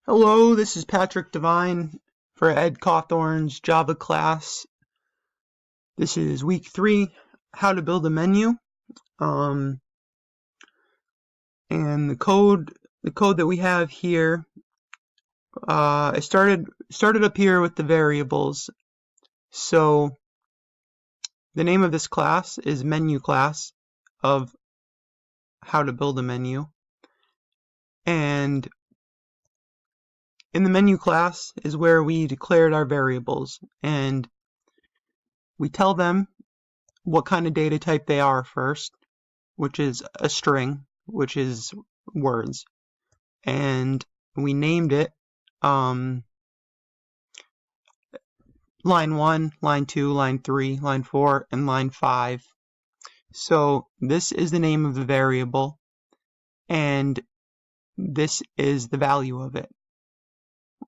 Hello, this is Patrick Devine for Ed Cawthorn's Java class. This is week 3, how to build a menu. And the code that we have here, I started up here with the variables. So the name of this class is menu class of how to build a menu. And in the menu class is where we declared our variables, and we tell them what kind of data type they are first, which is a string, which is words. And we named it line 1, line 2, line 3, line 4, and line 5. So this is the name of the variable, and this is the value of it.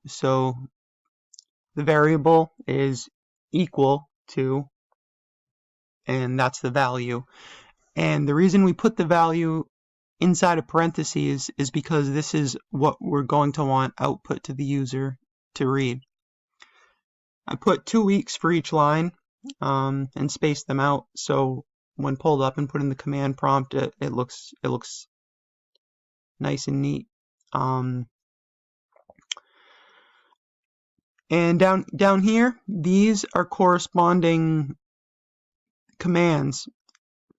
So the variable is equal to, and that's the value. And the reason we put the value inside of parentheses is because this is what we're going to want output to the user to read. I put 2 weeks for each line and spaced them out, so when pulled up and put in the command prompt, it looks nice and neat. And down here, these are corresponding commands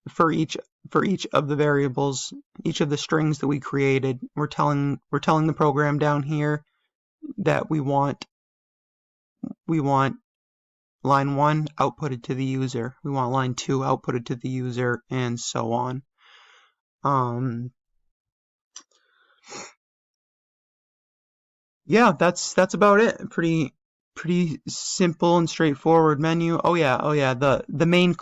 for each of the variables, each of the strings that we created. We're telling the program down here that we want line 1 outputted to the user. We want line 2 outputted to the user, and so on. Yeah, that's about it. Pretty simple and straightforward menu. Oh yeah, the main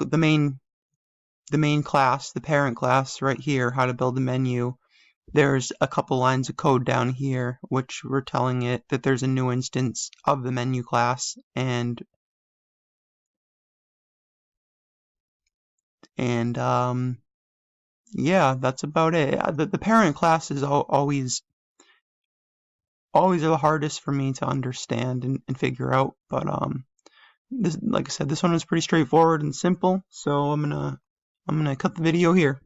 class, the parent class right here, how to build a menu. There's a couple lines of code down here which we're telling it that there's a new instance of the menu class, and yeah, that's about it. The parent class is always the hardest for me to understand and figure out, but this, like I said, this one was pretty straightforward and simple, so I'm gonna cut the video here.